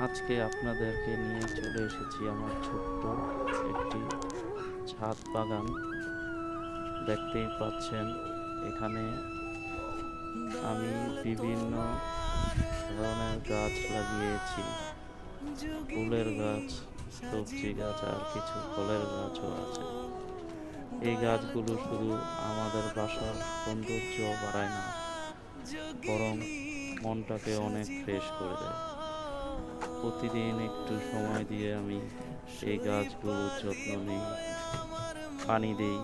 আজকে আপনাদেরকে নিয়ে চলে এসেছি আমার ছোট্ট একটি ছাদ বাগান। দেখতেই পাচ্ছেন এখানে আমি বিভিন্ন ধরনের গাছ লাগিয়েছি। ফুলের গাছ, সবজি গাছ আর কিছু ফলের গাছও আছে। এই গাছগুলো শুধু আমাদের বাসার সৌন্দর্য বাড়ায় না, বরং মনটাকে অনেক ফ্রেশ করে দেয়। প্রতিদিন একটু সময় দিয়ে আমি এই গাছগুলোর যত্ন নিই, পানি দিই,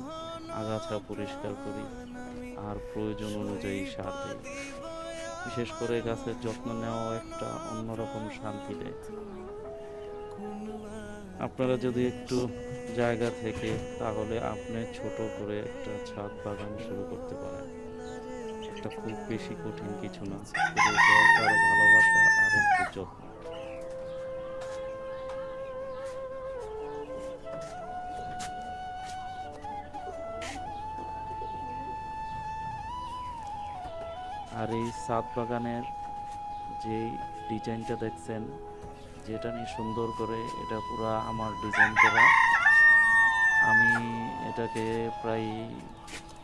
আগাছা পরিষ্কার করি আর প্রয়োজন অনুযায়ী সার দিই। বিশেষ করে গাছের যত্ন নেওয়া একটা অন্যরকম শান্তি দেয়। আপনারা যদি একটু জায়গা থেকে তাহলে আপনি ছোট করে একটা ছাদ বাগান শুরু করতে পারেন। এটা খুব বেশি কঠিন কিছু না, শুধু দরকার ভালোবাসা আর একটু যত্ন। আর এই ছাদ বাগানের যে ডিজাইনটা দেখছেন, যেটা নিয়ে সুন্দর করে, এটা পুরো আমার ডিজাইন করা। আমি এটাকে প্রায়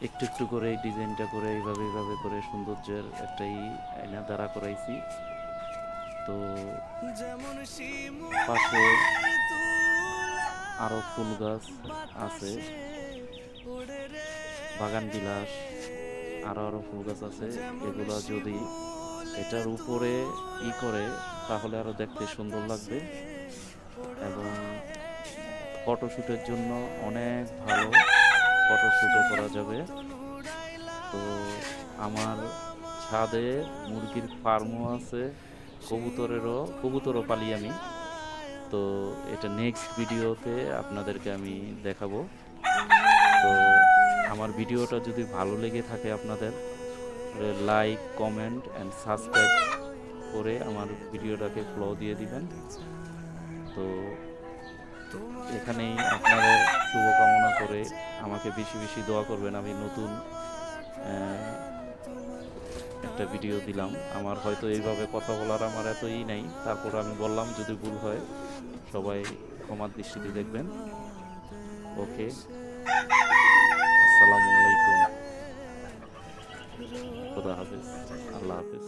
একটু একটু করে এই ডিজাইনটা করে এইভাবে এইভাবে করে সৌন্দর্যের একটাই আয়না দাঁড়া করাইছি। তো পাশে আরো ফুল গাছ আছে, বাগান বিলাস, আরো আরো ফুল গাছ আছে। এগুলা যদি এটার উপরে করে তাহলে আরো দেখতে সুন্দর লাগবে এবং ফটোশ্যুটের জন্য অনেক ভালো ফটোশ্যুটও করা যাবে। তো আমার ছাদে মুরগির ফার্মও আছে, কবুতরও পালি আমি। তো এটা নেক্সট ভিডিওতে আপনাদেরকে আমি দেখাবো। তো আমার ভিডিওটা যদি ভালো লেগে থাকে আপনাদের, লাইক, কমেন্ট অ্যান্ড সাবস্ক্রাইব করে আমার ভিডিওটাকে ফলো দিয়ে দিবেন। তো এখানেই আপনাদের শুভকামনা করে আমাকে বেশি বেশি দোয়া করবেন। আমি নতুন একটা ভিডিও দিলাম, আমার হয়তো এইভাবে কথা বলার আমার এতই নেই, তারপর আমি বললাম, যদি ভুল হয় সবাই ক্ষমার দৃষ্টিতে দেখবেন। ওকে, আসসালামু আলাইকুম, খোদা হাফেজ, আল্লাহ হাফেজ।